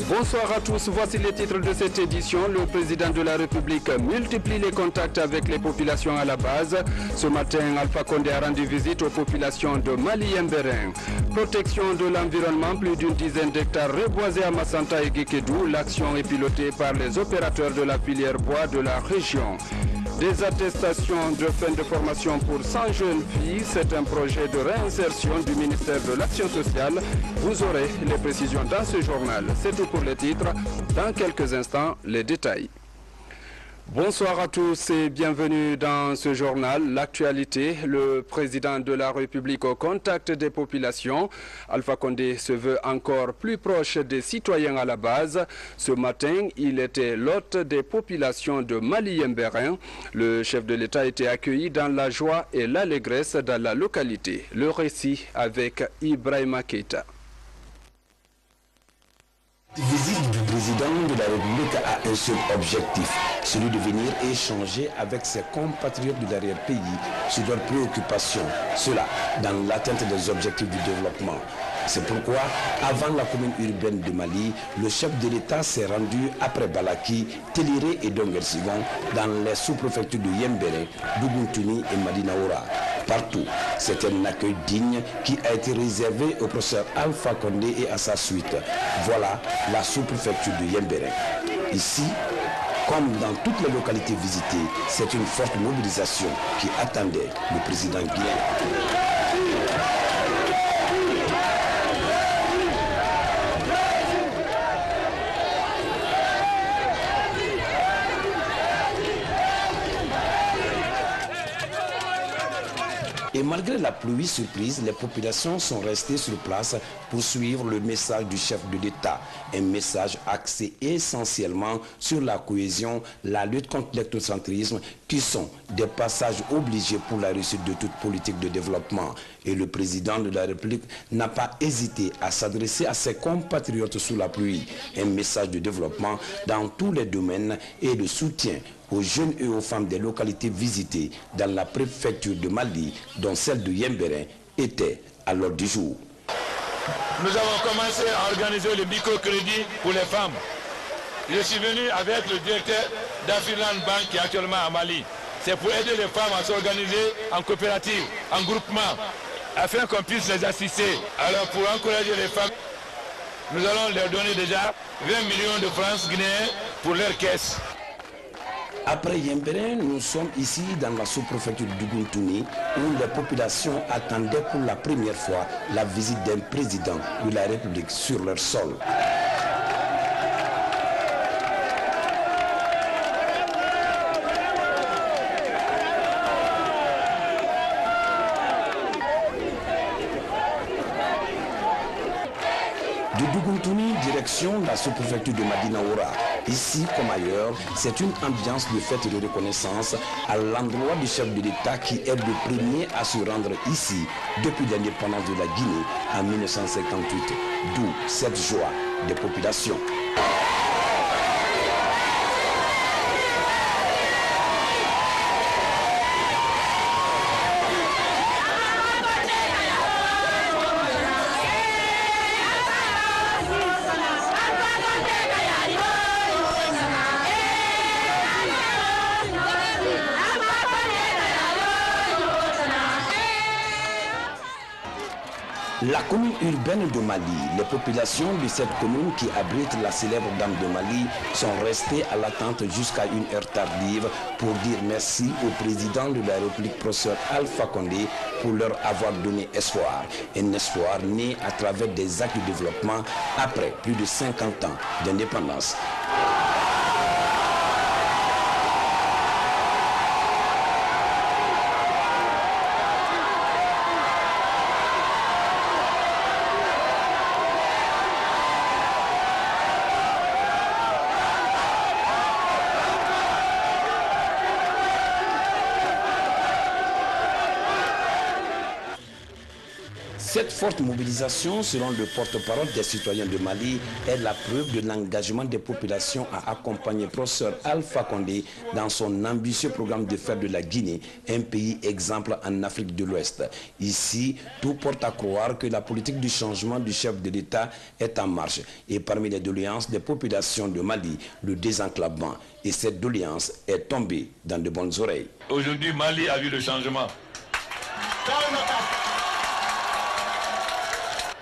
Bonsoir à tous, voici les titres de cette édition. Le président de la République multiplie les contacts avec les populations à la base. Ce matin, Alpha Condé a rendu visite aux populations de Mali et Mbérin. Protection de l'environnement, plus d'une dizaine d'hectares reboisés à Massanta et Guékédou. L'action est pilotée par les opérateurs de la filière bois de la région. Des attestations de fin de formation pour 100 jeunes filles, c'est un projet de réinsertion du ministère de l'Action sociale. Vous aurez les précisions dans ce journal. C'est tout pour les titres. Dans quelques instants, les détails. Bonsoir à tous et bienvenue dans ce journal. L'actualité, le président de la République au contact des populations. Alpha Condé se veut encore plus proche des citoyens à la base. Ce matin, il était l'hôte des populations de Mali et Mbérin. Le chef de l'État était accueilli dans la joie et l'allégresse dans la localité. Le récit avec Ibrahima Keita. La visite du président de la République a un seul objectif, celui de venir échanger avec ses compatriotes de l'arrière-pays sur leurs préoccupations, cela dans l'atteinte des objectifs du développement. C'est pourquoi, avant la commune urbaine de Mali, le chef de l'État s'est rendu après Balaki, Téliré et Dongersigon dans les sous-préfectures de Yembéré, Dougountouni et Madinaoura. Partout, c'est un accueil digne qui a été réservé au professeur Alpha Condé et à sa suite. Voilà la sous-préfecture de Yembéré. Ici, comme dans toutes les localités visitées, c'est une forte mobilisation qui attendait le président guinéen. Et malgré la pluie surprise, les populations sont restées sur place pour suivre le message du chef de l'État. Un message axé essentiellement sur la cohésion, la lutte contre l'ethnocentrisme, qui sont des passages obligés pour la réussite de toute politique de développement. Et le président de la République n'a pas hésité à s'adresser à ses compatriotes sous la pluie. Un message de développement dans tous les domaines et de soutien aux jeunes et aux femmes des localités visitées dans la préfecture de Mali, dont celle de Yembérin, était à l'ordre du jour. Nous avons commencé à organiser le microcrédit pour les femmes. Je suis venu avec le directeur d'Afriland Bank qui est actuellement à Mali. C'est pour aider les femmes à s'organiser en coopérative, en groupement, afin qu'on puisse les assister. Alors pour encourager les femmes, nous allons leur donner déjà 20 millions de francs guinéens pour leur caisse. Après Yembérin, nous sommes ici dans la sous-préfecture du Dougountouni où les populations attendaient pour la première fois la visite d'un président de la République sur leur sol. De Dougountouni, direction la sous-préfecture de Madinaoura. Ici comme ailleurs, c'est une ambiance de fête et de reconnaissance à l'endroit du chef de l'État qui est le premier à se rendre ici depuis l'indépendance de la Guinée en 1958. D'où cette joie des populations. La commune urbaine de Mali, les populations de cette commune qui abrite la célèbre Dame de Mali sont restées à l'attente jusqu'à une heure tardive pour dire merci au président de la République, professeur Alpha Condé, pour leur avoir donné espoir. Un espoir né à travers des actes de développement après plus de 50 ans d'indépendance. Cette forte mobilisation, selon le porte-parole des citoyens de Mali, est la preuve de l'engagement des populations à accompagner le professeur Alpha Condé dans son ambitieux programme de faire de la Guinée un pays exemple en Afrique de l'Ouest. Ici, tout porte à croire que la politique du changement du chef de l'État est en marche. Et parmi les doléances des populations de Mali, le désenclavement. Et cette doléance est tombée dans de bonnes oreilles. Aujourd'hui, Mali a vu le changement.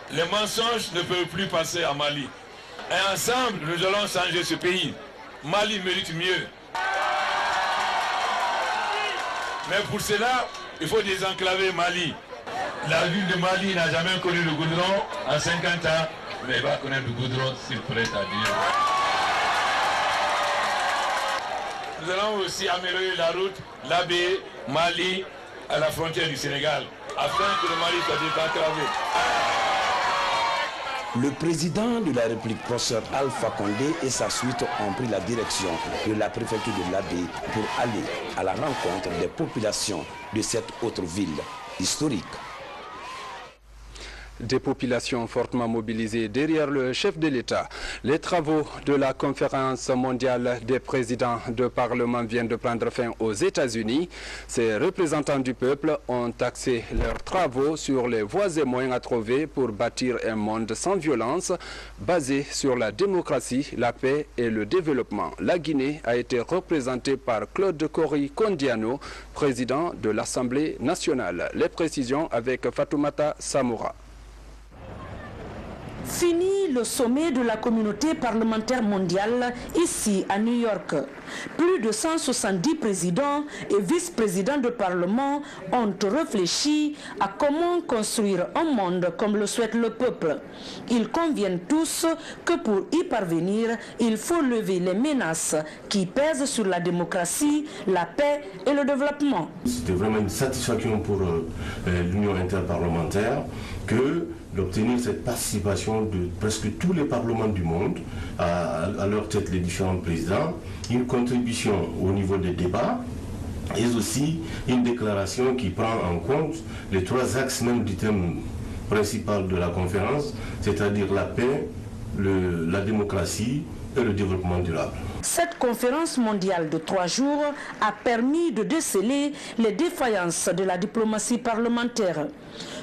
Les mensonges ne peuvent plus passer à Mali. Et ensemble, nous allons changer ce pays. Mali mérite mieux. Mais pour cela, il faut désenclaver Mali. La ville de Mali n'a jamais connu le goudron en 50 ans, mais elle va connaître le goudron s'il prête à Dieu. Nous allons aussi améliorer la route Labé, Mali, à la frontière du Sénégal, afin que le Mali soit désenclavé. Le président de la République, professeur Alpha Condé, et sa suite ont pris la direction de la préfecture de l'Abbé pour aller à la rencontre des populations de cette autre ville historique. Des populations fortement mobilisées derrière le chef de l'État. Les travaux de la conférence mondiale des présidents de parlement viennent de prendre fin aux États-Unis. Ces représentants du peuple ont axé leurs travaux sur les voies et moyens à trouver pour bâtir un monde sans violence, basé sur la démocratie, la paix et le développement. La Guinée a été représentée par Claude Kory Kondiano, président de l'Assemblée nationale. Les précisions avec Fatoumata Samoura. Fini le sommet de la communauté parlementaire mondiale ici à New York. Plus de 170 présidents et vice-présidents de parlement ont réfléchi à comment construire un monde comme le souhaite le peuple. Ils conviennent tous que pour y parvenir, il faut lever les menaces qui pèsent sur la démocratie, la paix et le développement. C'était vraiment une satisfaction pour l'Union interparlementaire que d'obtenir cette participation de presque tous les parlements du monde, à leur tête les différents présidents, une contribution au niveau des débats et aussi une déclaration qui prend en compte les trois axes même du thème principal de la conférence, c'est-à-dire la paix, la démocratie et le développement durable. Cette conférence mondiale de 3 jours a permis de déceler les défaillances de la diplomatie parlementaire.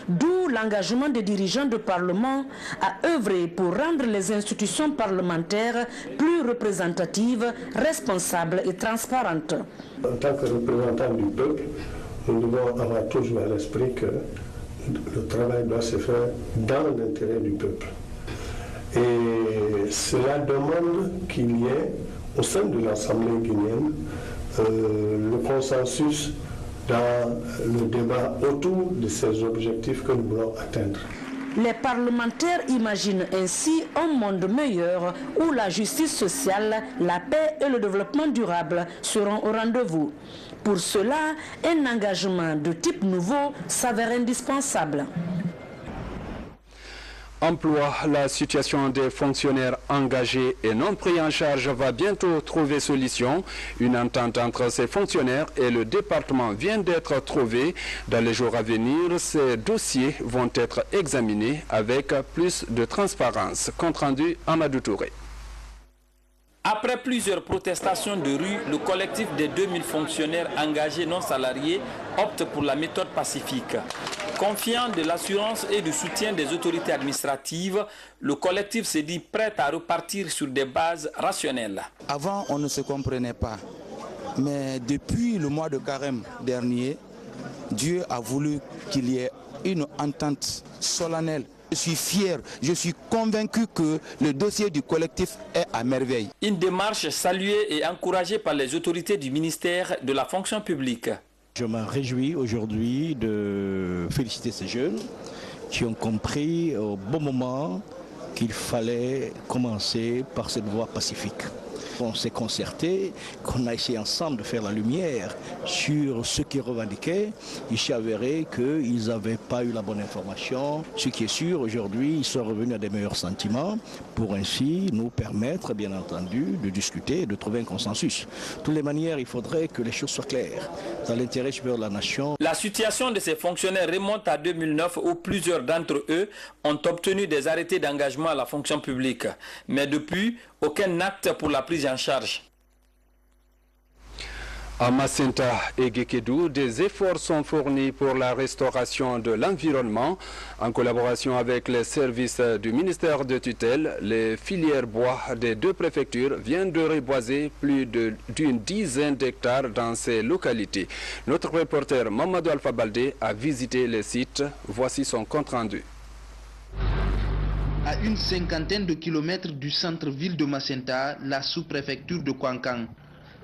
D'où l'engagement des dirigeants de parlement à œuvrer pour rendre les institutions parlementaires plus représentatives, responsables et transparentes. En tant que représentants du peuple, nous devons avoir toujours à l'esprit que le travail doit se faire dans l'intérêt du peuple. Et cela demande qu'il y ait au sein de l'Assemblée guinéenne le consensus dans le débat autour de ces objectifs que nous voulons atteindre. Les parlementaires imaginent ainsi un monde meilleur où la justice sociale, la paix et le développement durable seront au rendez-vous. Pour cela, un engagement de type nouveau s'avère indispensable. Emploi, la situation des fonctionnaires engagés et non pris en charge va bientôt trouver solution. Une entente entre ces fonctionnaires et le département vient d'être trouvée. Dans les jours à venir, ces dossiers vont être examinés avec plus de transparence. Compte rendu Amadou Touré. Après plusieurs protestations de rue, le collectif des 2000 fonctionnaires engagés non salariés opte pour la méthode pacifique. Confiant de l'assurance et du soutien des autorités administratives, le collectif se dit prêt à repartir sur des bases rationnelles. Avant, on ne se comprenait pas. Mais depuis le mois de carême dernier, Dieu a voulu qu'il y ait une entente solennelle. Je suis fier, je suis convaincu que le dossier du collectif est à merveille. Une démarche saluée et encouragée par les autorités du ministère de la fonction publique. Je me réjouis aujourd'hui de féliciter ces jeunes qui ont compris au bon moment qu'il fallait commencer par cette voie pacifique. On s'est concerté, qu'on a essayé ensemble de faire la lumière sur ce qu'ils revendiquaient. Il s'est avéré qu'ils n'avaient pas eu la bonne information. Ce qui est sûr, aujourd'hui, ils sont revenus à des meilleurs sentiments pour ainsi nous permettre, bien entendu, de discuter et de trouver un consensus. De toutes les manières, il faudrait que les choses soient claires dans l'intérêt supérieur de la nation. La situation de ces fonctionnaires remonte à 2009 où plusieurs d'entre eux ont obtenu des arrêtés d'engagement à la fonction publique. Mais depuis, aucun acte pour la prise en charge. À Macenta et Guékédou, des efforts sont fournis pour la restauration de l'environnement. En collaboration avec les services du ministère de tutelle, les filières bois des deux préfectures viennent de reboiser plus d'une dizaine d'hectares dans ces localités. Notre reporter Mamadou Alpha Baldé a visité les sites. Voici son compte-rendu. À une cinquantaine de kilomètres du centre-ville de Macenta, la sous-préfecture de Kouankang.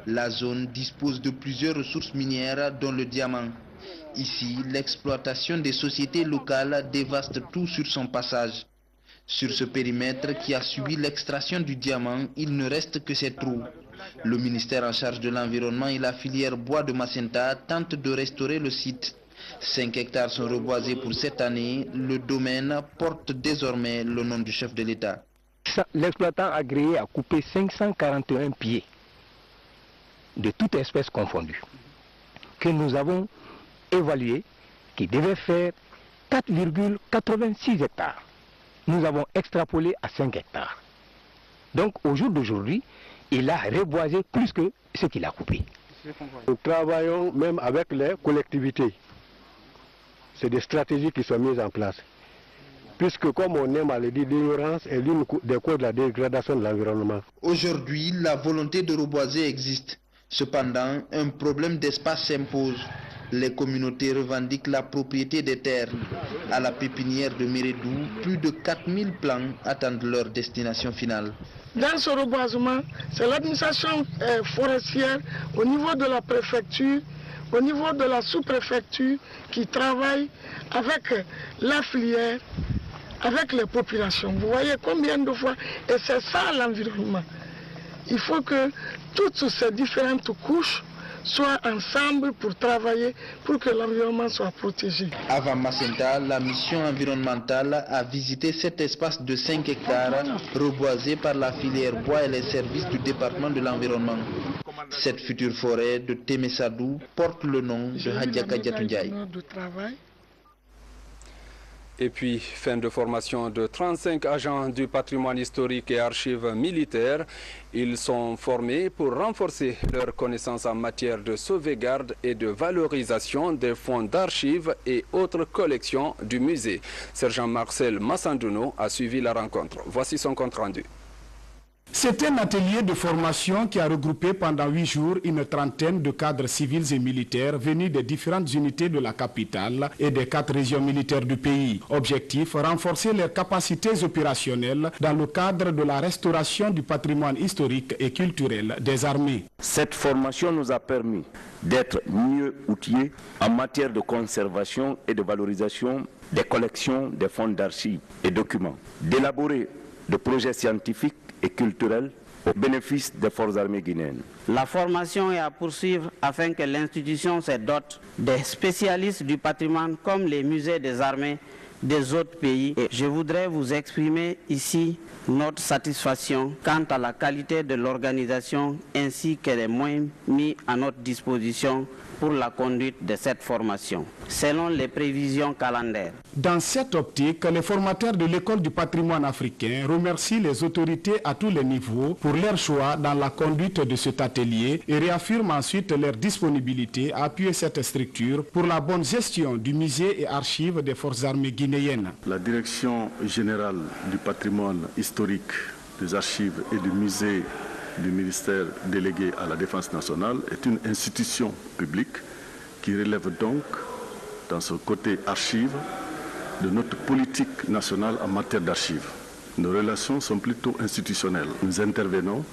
La zone dispose de plusieurs ressources minières, dont le diamant. Ici, l'exploitation des sociétés locales dévaste tout sur son passage. Sur ce périmètre qui a subi l'extraction du diamant, il ne reste que ces trous. Le ministère en charge de l'environnement et la filière bois de Macenta tentent de restaurer le site. 5 hectares sont reboisés pour cette année. Le domaine porte désormais le nom du chef de l'État. L'exploitant agréé a coupé 541 pieds de toutes espèces confondues, que nous avons évalué, qui devait faire 4,86 hectares. Nous avons extrapolé à 5 hectares. Donc au jour d'aujourd'hui, il a reboisé plus que ce qu'il a coupé. Nous travaillons même avec les collectivités. C'est des stratégies qui sont mises en place. Puisque, comme on aime à le dire, l'ignorance est l'une des causes de la dégradation de l'environnement. Aujourd'hui, la volonté de reboiser existe. Cependant, un problème d'espace s'impose. Les communautés revendiquent la propriété des terres. À la pépinière de Mérédou, plus de 4000 plants attendent leur destination finale. Dans ce reboisement, c'est l'administration forestière au niveau de la préfecture, au niveau de la sous-préfecture qui travaille avec la filière, avec les populations. Vous voyez combien de fois, et c'est ça l'environnement. Il faut que toutes ces différentes couches soient ensemble pour travailler, pour que l'environnement soit protégé. Avant Macenta, la mission environnementale a visité cet espace de 5 hectares reboisé par la filière bois et les services du département de l'environnement. Cette future forêt de Témessadou porte le nom de Hadjaka Diatoundiaï. Et puis, fin de formation de 35 agents du patrimoine historique et archives militaires. Ils sont formés pour renforcer leurs connaissances en matière de sauvegarde et de valorisation des fonds d'archives et autres collections du musée. Sergent Marcel Massandouno a suivi la rencontre. Voici son compte-rendu. C'est un atelier de formation qui a regroupé pendant 8 jours une trentaine de cadres civils et militaires venus des différentes unités de la capitale et des 4 régions militaires du pays. Objectif, renforcer leurs capacités opérationnelles dans le cadre de la restauration du patrimoine historique et culturel des armées. Cette formation nous a permis d'être mieux outillés en matière de conservation et de valorisation des collections des fonds d'archives et documents, d'élaborer des projets scientifiques et culturel au bénéfice des forces armées guinéennes. La formation est à poursuivre afin que l'institution se dote des spécialistes du patrimoine comme les musées des armées des autres pays. Et je voudrais vous exprimer ici notre satisfaction quant à la qualité de l'organisation ainsi que les moyens mis à notre disposition pour la conduite de cette formation, selon les prévisions calendaires. Dans cette optique, les formateurs de l'école du patrimoine africain remercient les autorités à tous les niveaux pour leur choix dans la conduite de cet atelier et réaffirment ensuite leur disponibilité à appuyer cette structure pour la bonne gestion du musée et archives des forces armées guinéennes. La direction générale du patrimoine historique, des archives et du musée du ministère délégué à la Défense nationale est une institution publique qui relève donc, dans ce côté archives, de notre politique nationale en matière d'archives. Nos relations sont plutôt institutionnelles. Nous intervenons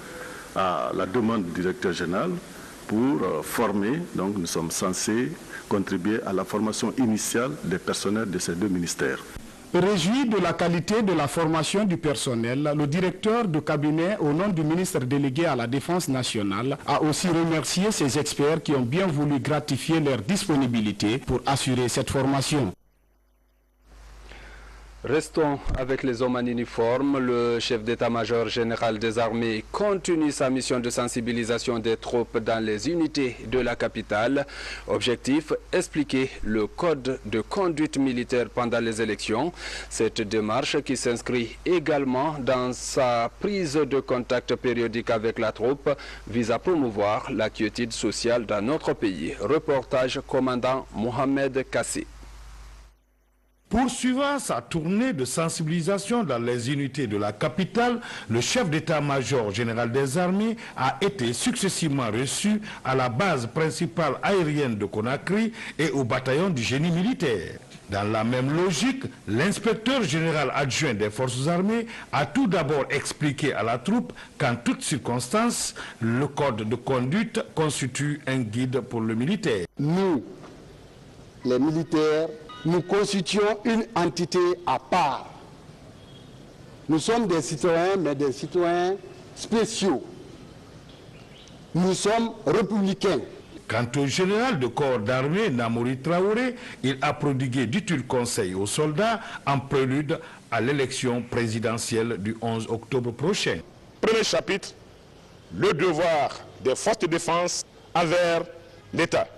à la demande du directeur général pour former, donc nous sommes censés contribuer à la formation initiale des personnels de ces 2 ministères. Réjoui de la qualité de la formation du personnel, le directeur de cabinet au nom du ministre délégué à la Défense nationale a aussi remercié ces experts qui ont bien voulu gratifier leur disponibilité pour assurer cette formation. Restons avec les hommes en uniforme. Le chef d'état-major général des armées continue sa mission de sensibilisation des troupes dans les unités de la capitale. Objectif, expliquer le code de conduite militaire pendant les élections. Cette démarche qui s'inscrit également dans sa prise de contact périodique avec la troupe vise à promouvoir la quiétude sociale dans notre pays. Reportage commandant Mohamed Kassi. Poursuivant sa tournée de sensibilisation dans les unités de la capitale, le chef d'état-major général des armées a été successivement reçu à la base principale aérienne de Conakry et au bataillon du génie militaire. Dans la même logique, l'inspecteur général adjoint des forces armées a tout d'abord expliqué à la troupe qu'en toutes circonstances, le code de conduite constitue un guide pour le militaire. Nous, les militaires, nous constituons une entité à part. Nous sommes des citoyens, mais des citoyens spéciaux. Nous sommes républicains. Quant au général de corps d'armée Namouri Traoré, il a prodigué d'utiles conseils aux soldats en prélude à l'élection présidentielle du 11 octobre prochain. Premier chapitre, le devoir des forces de défense envers l'État.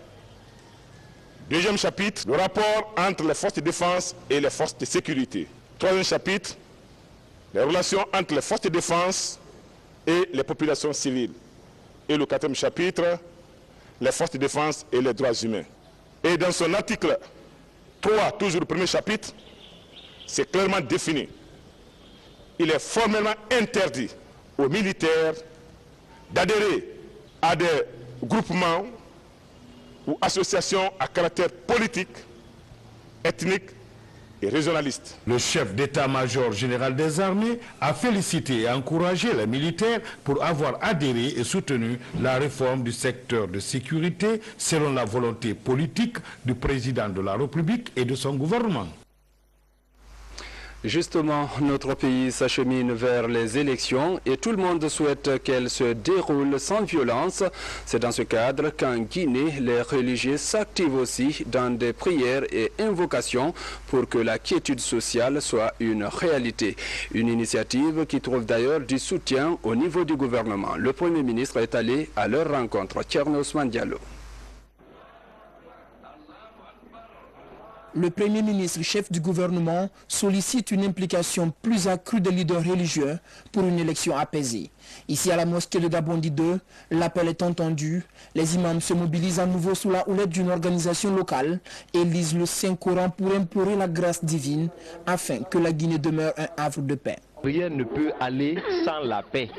Deuxième chapitre, le rapport entre les forces de défense et les forces de sécurité. Troisième chapitre, les relations entre les forces de défense et les populations civiles. Et le quatrième chapitre, les forces de défense et les droits humains. Et dans son article 3, toujours le premier chapitre, c'est clairement défini. Il est formellement interdit aux militaires d'adhérer à des groupements ou associations à caractère politique, ethnique et régionaliste. Le chef d'état-major général des armées a félicité et encouragé les militaires pour avoir adhéré et soutenu la réforme du secteur de sécurité selon la volonté politique du président de la République et de son gouvernement. Justement, notre pays s'achemine vers les élections et tout le monde souhaite qu'elles se déroulent sans violence. C'est dans ce cadre qu'en Guinée, les religieux s'activent aussi dans des prières et invocations pour que la quiétude sociale soit une réalité. Une initiative qui trouve d'ailleurs du soutien au niveau du gouvernement. Le Premier ministre est allé à leur rencontre. Thierno Ousmane Diallo. Le Premier ministre, chef du gouvernement, sollicite une implication plus accrue des leaders religieux pour une élection apaisée. Ici à la mosquée de Dabondi 2, l'appel est entendu. Les imams se mobilisent à nouveau sous la houlette d'une organisation locale et lisent le Saint-Coran pour implorer la grâce divine afin que la Guinée demeure un havre de paix. Rien ne peut aller sans la paix.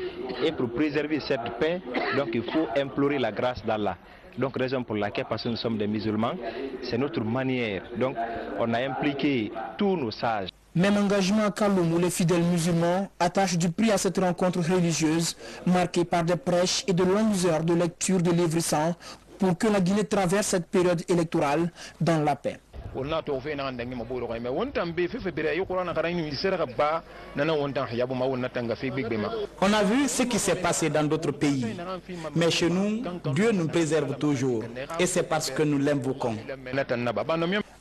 Et pour préserver cette paix, donc il faut implorer la grâce d'Allah. Donc raison pour laquelle, parce que nous sommes des musulmans, c'est notre manière. Donc on a impliqué tous nos sages. Même engagement à Kaloum où les fidèles musulmans attachent du prix à cette rencontre religieuse marquée par des prêches et de longues heures de lecture de livres saints pour que la Guinée traverse cette période électorale dans la paix. On a vu ce qui s'est passé dans d'autres pays, mais chez nous, Dieu nous préserve toujours, et c'est parce que nous l'invoquons.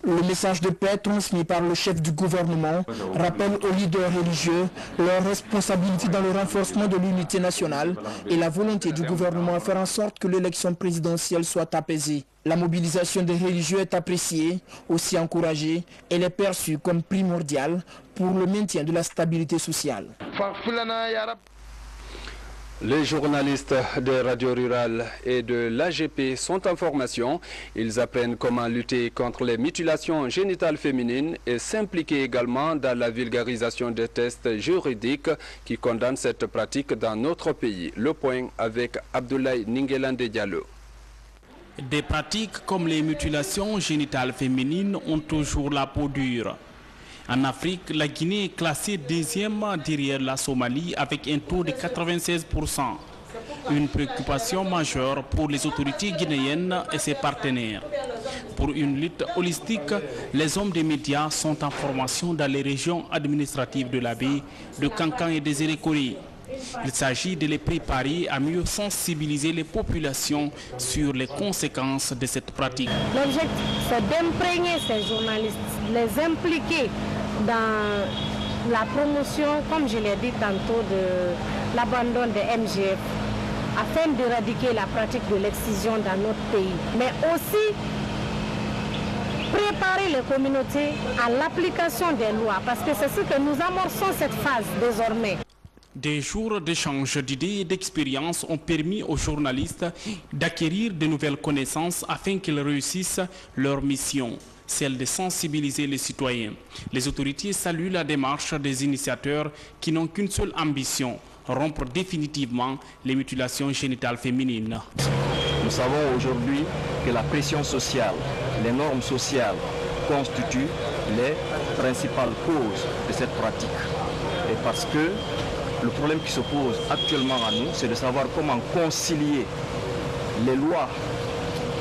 Le message de paix transmis par le chef du gouvernement rappelle aux leaders religieux leur responsabilité dans le renforcement de l'unité nationale et la volonté du gouvernement à faire en sorte que l'élection présidentielle soit apaisée. La mobilisation des religieux est appréciée, aussi encouragée, elle est perçue comme primordiale pour le maintien de la stabilité sociale. Les journalistes de Radio Rurale et de l'AGP sont en formation. Ils apprennent comment lutter contre les mutilations génitales féminines et s'impliquer également dans la vulgarisation des tests juridiques qui condamnent cette pratique dans notre pays. Le point avec Abdoulaye Ningelande Diallo. Des pratiques comme les mutilations génitales féminines ont toujours la peau dure. En Afrique, la Guinée est classée deuxième derrière la Somalie avec un taux de 96%. Une préoccupation majeure pour les autorités guinéennes et ses partenaires. pour une lutte holistique, les hommes des médias sont en formation dans les régions administratives de la baie, de Kankan et des Erekori. Il s'agit de les préparer à mieux sensibiliser les populations sur les conséquences de cette pratique. L'objectif, c'est d'imprégner ces journalistes, les impliquer dans la promotion, comme je l'ai dit tantôt, de l'abandon des MGF, afin d'éradiquer la pratique de l'excision dans notre pays. Mais aussi préparer les communautés à l'application des lois, parce que c'est ce que nous amorçons cette phase désormais. Des jours d'échange d'idées et d'expériences ont permis aux journalistes d'acquérir de nouvelles connaissances afin qu'ils réussissent leur mission, celle de sensibiliser les citoyens. Les autorités saluent la démarche des initiateurs qui n'ont qu'une seule ambition, rompre définitivement les mutilations génitales féminines. Nous savons aujourd'hui que la pression sociale, les normes sociales constituent les principales causes de cette pratique. Et parce que le problème qui se pose actuellement à nous, c'est de savoir comment concilier les lois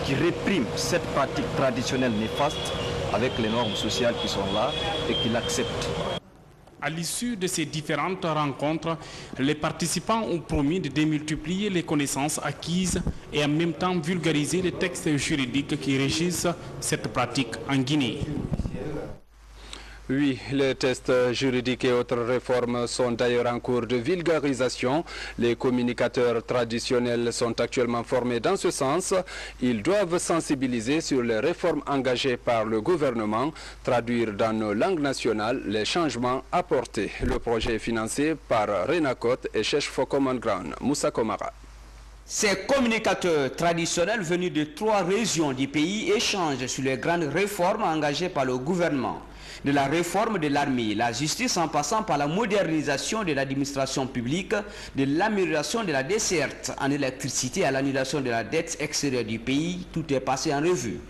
qui répriment cette pratique traditionnelle néfaste avec les normes sociales qui sont là et qui l'acceptent. À l'issue de ces différentes rencontres, les participants ont promis de démultiplier les connaissances acquises et en même temps vulgariser les textes juridiques qui régissent cette pratique en Guinée. Oui, les tests juridiques et autres réformes sont d'ailleurs en cours de vulgarisation. Les communicateurs traditionnels sont actuellement formés dans ce sens. Ils doivent sensibiliser sur les réformes engagées par le gouvernement, traduire dans nos langues nationales les changements apportés. Le projet est financé par Renacot et Cheshfo Common Ground. Moussa Komara. Ces communicateurs traditionnels venus de 3 régions du pays échangent sur les grandes réformes engagées par le gouvernement. De la réforme de l'armée, la justice en passant par la modernisation de l'administration publique, de l'amélioration de la desserte en électricité à l'annulation de la dette extérieure du pays, tout est passé en revue.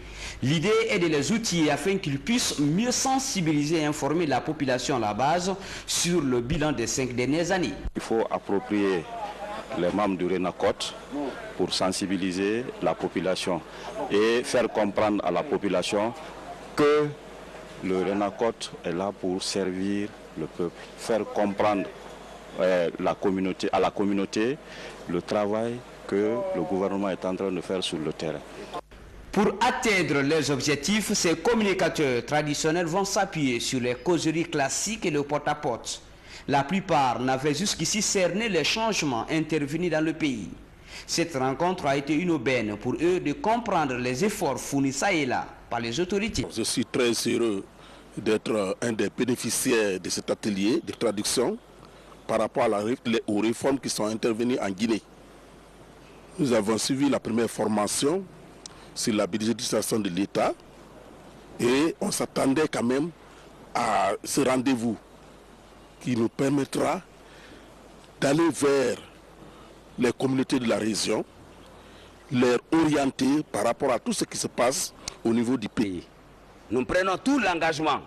L'idée est de les outiller afin qu'ils puissent mieux sensibiliser et informer la population à la base sur le bilan des 5 dernières années. Il faut approprier les membres du Renacot pour sensibiliser la population et faire comprendre à la population que le Renacot est là pour servir le peuple, faire comprendre à la communauté le travail que le gouvernement est en train de faire sur le terrain. Pour atteindre leurs objectifs, ces communicateurs traditionnels vont s'appuyer sur les causeries classiques et le porte-à-porte. La plupart n'avaient jusqu'ici cerné les changements intervenus dans le pays. Cette rencontre a été une aubaine pour eux de comprendre les efforts fournis ça et là par les autorités. Je suis très heureux d'être un des bénéficiaires de cet atelier de traduction par rapport aux réformes qui sont intervenues en Guinée. Nous avons suivi la première formation sur la budgétisation de l'État et on s'attendait quand même à ce rendez-vous qui nous permettra d'aller vers les communautés de la région, les orienter par rapport à tout ce qui se passe au niveau du pays. Nous prenons tout l'engagement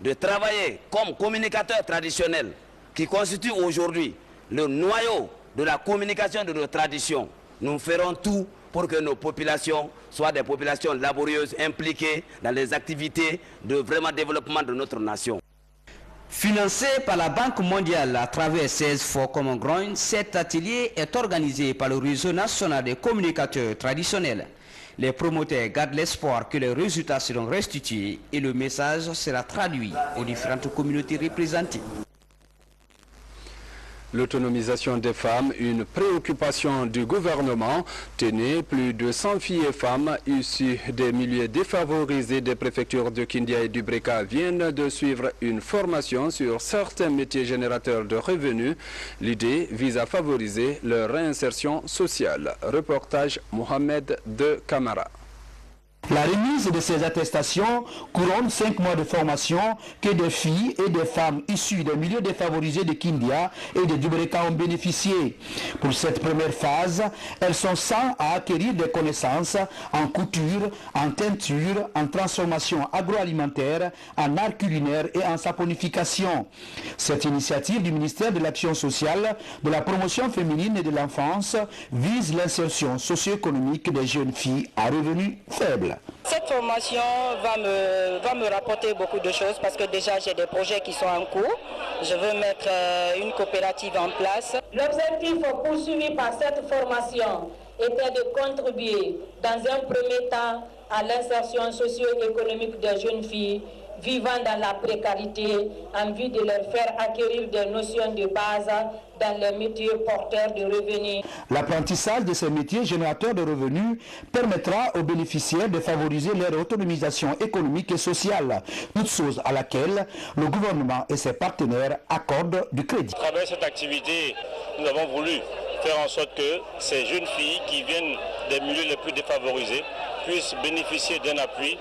de travailler comme communicateurs traditionnels qui constituent aujourd'hui le noyau de la communication de nos traditions. Nous ferons tout pour que nos populations soient des populations laborieuses, impliquées dans les activités de vraiment développement de notre nation. Financé par la Banque mondiale à travers 16 for Common Ground, cet atelier est organisé par le réseau national des communicateurs traditionnels. Les promoteurs gardent l'espoir que les résultats seront restitués et le message sera traduit aux différentes communautés représentées. L'autonomisation des femmes, une préoccupation du gouvernement. Tenez, plus de 100 filles et femmes issues des milieux défavorisés des préfectures de Kindia et du Breka viennent de suivre une formation sur certains métiers générateurs de revenus. L'idée vise à favoriser leur réinsertion sociale. Reportage Mohamed de Camara. La remise de ces attestations couronne 5 mois de formation que des filles et des femmes issues des milieux défavorisés de Kindia et de Dubreka ont bénéficié. Pour cette première phase, elles sont 100 à acquérir des connaissances en couture, en teinture, en transformation agroalimentaire, en art culinaire et en saponification. Cette initiative du ministère de l'Action sociale, de la promotion féminine et de l'enfance vise l'insertion socio-économique des jeunes filles à revenus faibles. Cette formation va me rapporter beaucoup de choses parce que déjà j'ai des projets qui sont en cours. Je veux mettre une coopérative en place. L'objectif poursuivi par cette formation était de contribuer dans un premier temps à l'insertion socio-économique des jeunes filles vivant dans la précarité en vue de leur faire acquérir des notions de base dans les métiers porteurs de revenus. L'apprentissage de ces métiers générateurs de revenus permettra aux bénéficiaires de favoriser leur autonomisation économique et sociale, toute chose à laquelle le gouvernement et ses partenaires accordent du crédit. À travers cette activité, nous avons voulu faire en sorte que ces jeunes filles qui viennent des milieux les plus défavorisés puissent bénéficier d'un appui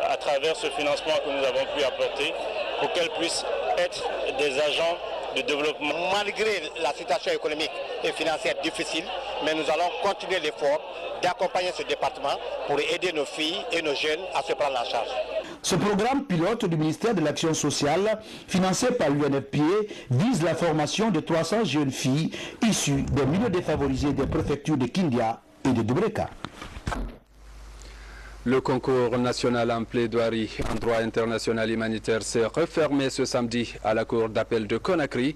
à travers ce financement que nous avons pu apporter pour qu'elles puissent être des agents de développement. Malgré la situation économique et financière difficile, mais nous allons continuer l'effort d'accompagner ce département pour aider nos filles et nos jeunes à se prendre en charge. Ce programme pilote du ministère de l'Action sociale, financé par l'UNFPA, vise la formation de 300 jeunes filles issues des milieux défavorisés des préfectures de Kindia et de Dubreka. Le concours national en plaidoirie en droit international humanitaire s'est refermé ce samedi à la cour d'appel de Conakry.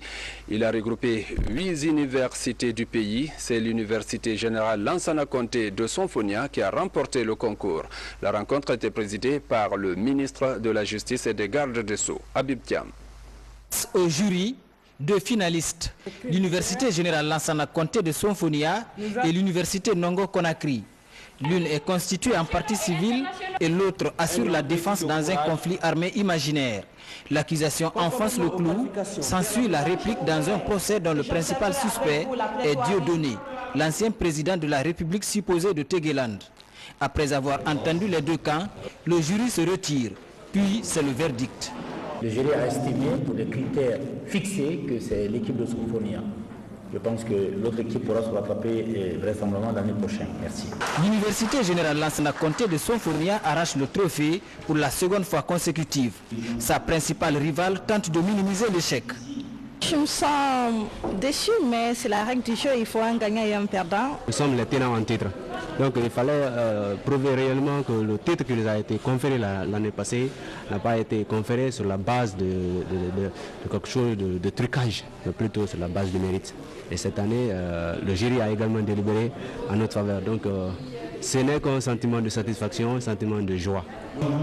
Il a regroupé 8 universités du pays. C'est l'université générale Lansana Conté de Sonfonia qui a remporté le concours. La rencontre a été présidée par le ministre de la Justice et des Gardes des Sceaux, Habib Thiam. Au jury, 2 finalistes, l'université générale Lansana Conté de Sonfonia et l'université Nongo Conakry. L'une est constituée en partie civile et l'autre assure la défense dans un conflit armé imaginaire. L'accusation enfonce le clou, s'ensuit la réplique dans un procès dont le principal suspect est Dieudonné, l'ancien président de la République supposée de Tegueland. Après avoir entendu les 2 camps, le jury se retire, puis c'est le verdict. Le jury a estimé pour des critères fixés que c'est l'équipe de Sonfonia. Je pense que l'autre équipe pourra se rattraper vraisemblablement l'année prochaine. Merci. L'université générale Lansana Conté de Sonfonia arrache le trophée pour la 2e fois consécutive. Sa principale rivale tente de minimiser l'échec. Je me sens déçu, mais c'est la règle du jeu, il faut un gagnant et un perdant. Nous sommes les tenants en titre. Donc il fallait prouver réellement que le titre qui nous a été conféré l'année passée n'a pas été conféré sur la base de quelque chose de trucage, mais plutôt sur la base du mérite. Et cette année, le jury a également délibéré en notre faveur. Donc ce n'est qu'un sentiment de satisfaction, un sentiment de joie.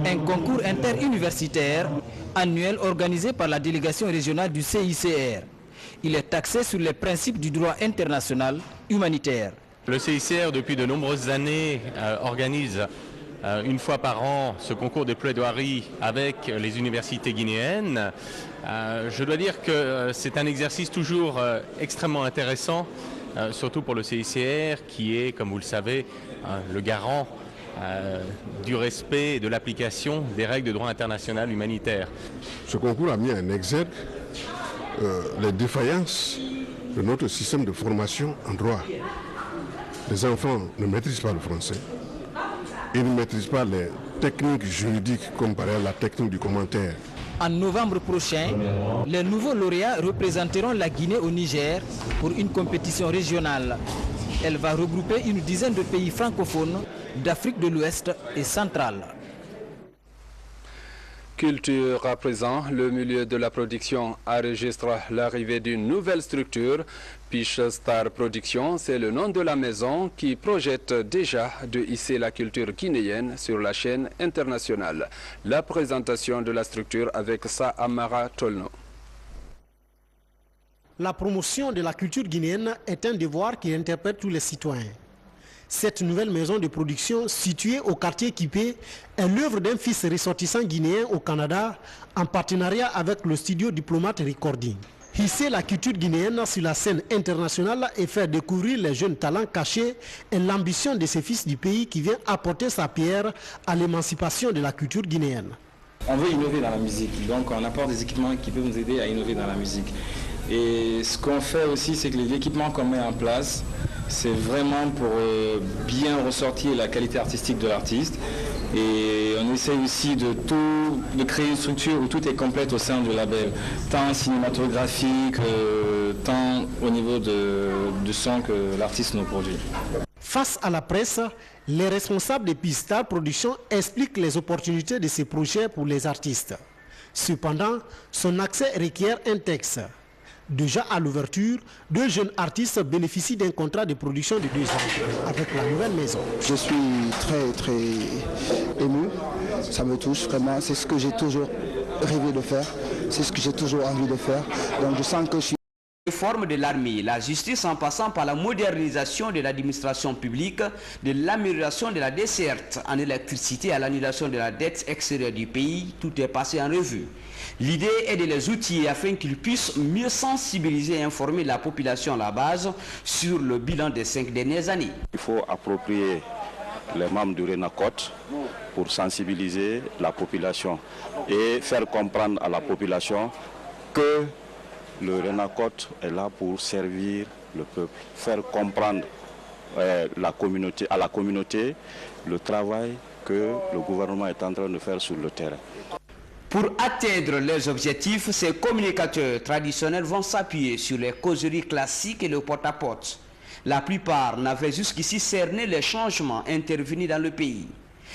Un concours interuniversitaire annuel organisé par la délégation régionale du CICR. Il est axé sur les principes du droit international humanitaire. Le CICR, depuis de nombreuses années, organise une fois par an ce concours de plaidoirie avec les universités guinéennes. Je dois dire que c'est un exercice toujours extrêmement intéressant, surtout pour le CICR qui est, comme vous le savez, le garant du respect et de l'application des règles de droit international humanitaire. Ce concours a mis en exergue les défaillances de notre système de formation en droit. Les enfants ne maîtrisent pas le français, ils ne maîtrisent pas les techniques juridiques comme par exemple la technique du commentaire. En novembre prochain, les nouveaux lauréats représenteront la Guinée au Niger pour une compétition régionale. Elle va regrouper une dizaine de pays francophones d'Afrique de l'Ouest et centrale. Culture à présent, le milieu de la production enregistre l'arrivée d'une nouvelle structure. Piche Star Production, c'est le nom de la maison qui projette déjà de hisser la culture guinéenne sur la chaîne internationale. La présentation de la structure avec Sa Amara Tolno. La promotion de la culture guinéenne est un devoir qui interpelle tous les citoyens. Cette nouvelle maison de production située au quartier Kipé est l'œuvre d'un fils ressortissant guinéen au Canada en partenariat avec le studio Diplomate Recording. Hisser la culture guinéenne sur la scène internationale et faire découvrir les jeunes talents cachés est l'ambition de ce fils du pays qui vient apporter sa pierre à l'émancipation de la culture guinéenne. On veut innover dans la musique, donc on apporte des équipements qui peuvent nous aider à innover dans la musique. Et ce qu'on fait aussi, c'est que les équipements qu'on met en place, c'est vraiment pour bien ressortir la qualité artistique de l'artiste. Et on essaie aussi de créer une structure où tout est complète au sein du label, tant cinématographique, tant au niveau du son que l'artiste nous produit. Face à la presse, les responsables de P-Star Productions expliquent les opportunités de ces projets pour les artistes. Cependant, son accès requiert un texte. Déjà à l'ouverture, 2 jeunes artistes bénéficient d'un contrat de production de 2 ans avec la nouvelle maison. Je suis très ému, ça me touche vraiment, c'est ce que j'ai toujours rêvé de faire, c'est ce que j'ai toujours envie de faire, donc je sens que je suis... Réforme de l'armée, la justice en passant par la modernisation de l'administration publique, de l'amélioration de la desserte en électricité à l'annulation de la dette extérieure du pays, tout est passé en revue. L'idée est de les outiller afin qu'ils puissent mieux sensibiliser et informer la population à la base sur le bilan des 5 dernières années. Il faut approprier les membres du RENACOT pour sensibiliser la population et faire comprendre à la population que le RENACOT est là pour servir le peuple, faire comprendre à la communauté le travail que le gouvernement est en train de faire sur le terrain. Pour atteindre leurs objectifs, ces communicateurs traditionnels vont s'appuyer sur les causeries classiques et le porte-à-porte. La plupart n'avaient jusqu'ici cerné les changements intervenus dans le pays.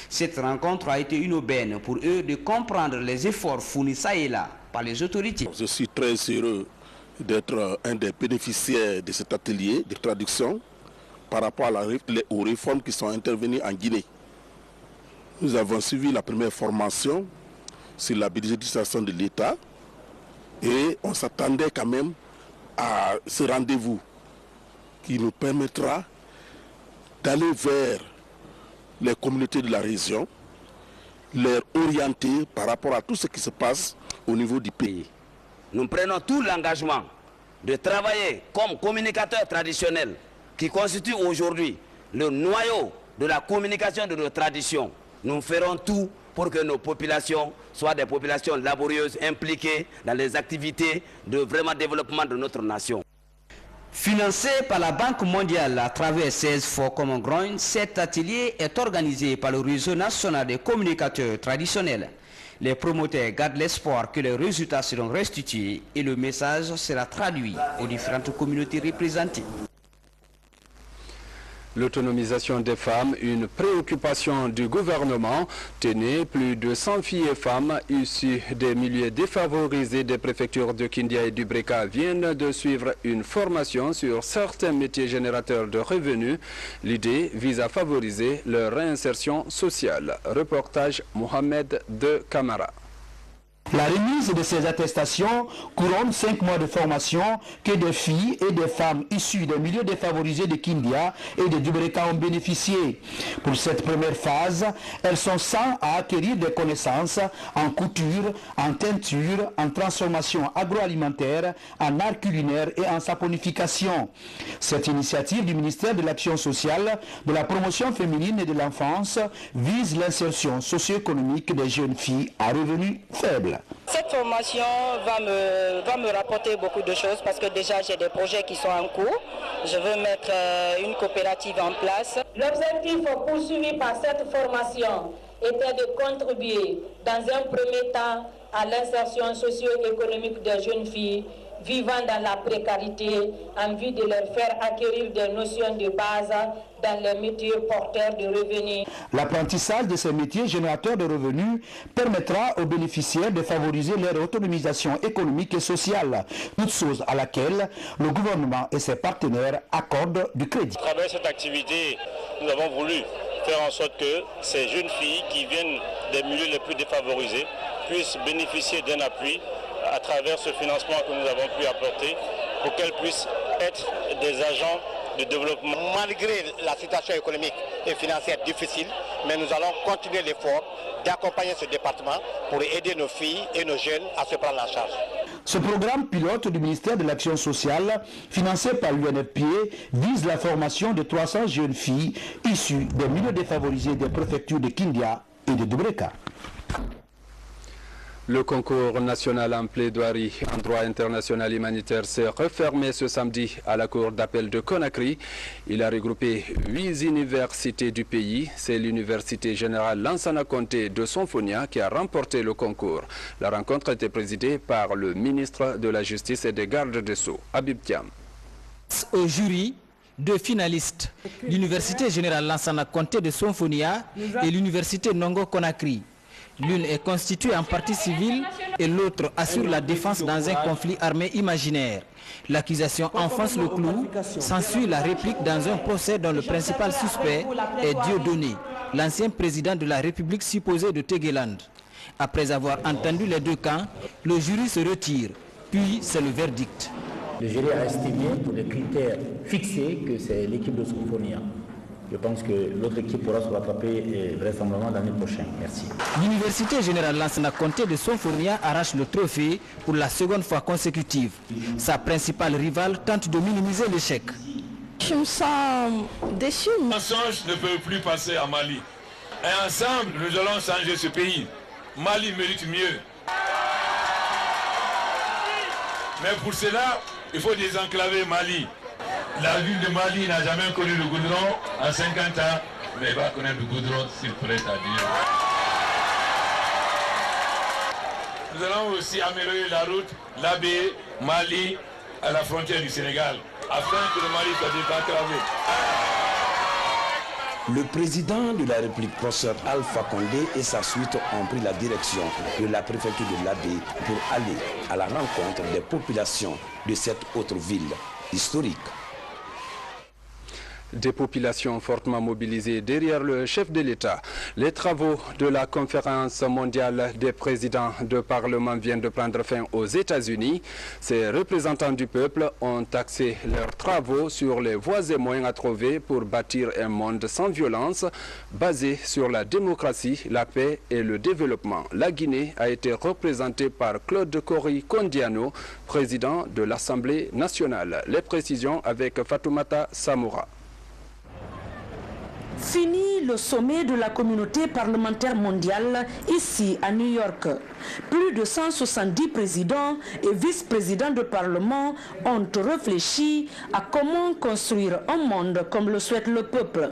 Cette rencontre a été une aubaine pour eux de comprendre les efforts fournis ça et là par les autorités. Je suis très heureux d'être un des bénéficiaires de cet atelier de traduction par rapport aux réformes qui sont intervenues en Guinée. Nous avons suivi la première formation sur la budgétisation de l'État et on s'attendait quand même à ce rendez-vous qui nous permettra d'aller vers les communautés de la région, les orienter par rapport à tout ce qui se passe au niveau du pays. Nous prenons tout l'engagement de travailler comme communicateurs traditionnels qui constituent aujourd'hui le noyau de la communication de nos traditions. Nous ferons tout pour que nos populations soient des populations laborieuses, impliquées dans les activités de vraiment développement de notre nation. Financé par la Banque mondiale à travers 16 for Common Ground, cet atelier est organisé par le réseau national des communicateurs traditionnels. Les promoteurs gardent l'espoir que les résultats seront restitués et le message sera traduit aux différentes communautés représentées. L'autonomisation des femmes, une préoccupation du gouvernement. Tenez, plus de 100 filles et femmes issues des milieux défavorisés des préfectures de Kindia et du Breka viennent de suivre une formation sur certains métiers générateurs de revenus. L'idée vise à favoriser leur réinsertion sociale. Reportage Mohamed de Camara. La remise de ces attestations couronne 5 mois de formation que des filles et des femmes issues des milieux défavorisés de Kindia et de Dubreka ont bénéficié. Pour cette première phase, elles sont 100 à acquérir des connaissances en couture, en teinture, en transformation agroalimentaire, en art culinaire et en saponification. Cette initiative du ministère de l'Action sociale, de la promotion féminine et de l'enfance vise l'insertion socio-économique des jeunes filles à revenus faibles. Cette formation va me rapporter beaucoup de choses parce que déjà j'ai des projets qui sont en cours. Je veux mettre une coopérative en place. L'objectif poursuivi par cette formation était de contribuer dans un premier temps à l'insertion socio-économique des jeunes filles vivant dans la précarité en vue de leur faire acquérir des notions de base dans les métiers porteurs de revenus. L'apprentissage de ces métiers générateurs de revenus permettra aux bénéficiaires de favoriser leur autonomisation économique et sociale, toute chose à laquelle le gouvernement et ses partenaires accordent du crédit. À travers cette activité, nous avons voulu faire en sorte que ces jeunes filles qui viennent des milieux les plus défavorisés puissent bénéficier d'un appui à travers ce financement que nous avons pu apporter pour qu'elles puissent être des agents de développement. Malgré la situation économique et financière difficile, mais nous allons continuer l'effort d'accompagner ce département pour aider nos filles et nos jeunes à se prendre en charge. Ce programme pilote du ministère de l'Action sociale, financé par l'UNFPA, vise la formation de 300 jeunes filles issues des milieux défavorisés des préfectures de Kindia et de Dubreka. Le concours national en plaidoirie en droit international humanitaire s'est refermé ce samedi à la cour d'appel de Conakry. Il a regroupé 8 universités du pays. C'est l'université générale Lansana Conté de Sonfonia qui a remporté le concours. La rencontre a été présidée par le ministre de la Justice et des Gardes des Sceaux, Habib Thiam. Au jury Deux finalistes, l'Université Générale Lansana Conté de Sonfonia et l'Université Nongo Conakry. L'une est constituée en partie civile et l'autre assure la défense dans un conflit armé imaginaire. L'accusation enfonce le clou, s'ensuit la réplique dans un procès dont le principal suspect est Dieudonné, l'ancien président de la République supposée de Tegeland. Après avoir entendu les deux camps, le jury se retire, puis c'est le verdict. Le jury a estimé, pour les critères fixés, que c'est l'équipe de Sonfonia. Je pense que l'autre équipe pourra se rattraper vraisemblablement l'année prochaine. Merci. L'Université Générale Lansana Conté de Sonfonia arrache le trophée pour la seconde fois consécutive. Sa principale rivale tente de minimiser l'échec. Je me sens déçu. Le mensonge ne peut plus passer à Mali. Et ensemble, nous allons changer ce pays. Mali mérite mieux. Mais pour cela, il faut désenclaver Mali. La ville de Mali n'a jamais connu le goudron en 50 ans, mais elle va connaître le goudron s'il prête à Dieu. Nous allons aussi améliorer la route l'Abbé, Mali, à la frontière du Sénégal, afin que le Mali soit désenclavé. Le président de la République, professeur Alpha Condé et sa suite ont pris la direction de la préfecture de l'Abbé pour aller à la rencontre des populations de cette autre ville historique. Des populations fortement mobilisées derrière le chef de l'État. Les travaux de la conférence mondiale des présidents de parlement viennent de prendre fin aux États-Unis. Ces représentants du peuple ont axé leurs travaux sur les voies et moyens à trouver pour bâtir un monde sans violence, basé sur la démocratie, la paix et le développement. La Guinée a été représentée par Claude Kory Kondiano, président de l'Assemblée nationale. Les précisions avec Fatoumata Samoura. Fini le sommet de la communauté parlementaire mondiale ici à New York. Plus de 170 présidents et vice-présidents de parlement ont réfléchi à comment construire un monde comme le souhaite le peuple.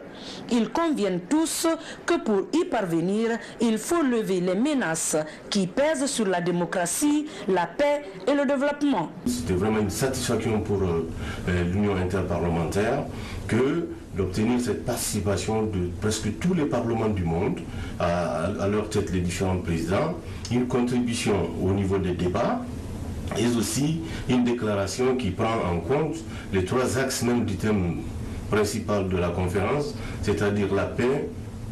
Ils conviennent tous que pour y parvenir, il faut lever les menaces qui pèsent sur la démocratie, la paix et le développement. C'était vraiment une satisfaction pour l'Union interparlementaire que d'obtenir cette participation de presque tous les parlements du monde, à leur tête les différents présidents, une contribution au niveau des débats et aussi une déclaration qui prend en compte les trois axes même du thème principal de la conférence, c'est-à-dire la paix,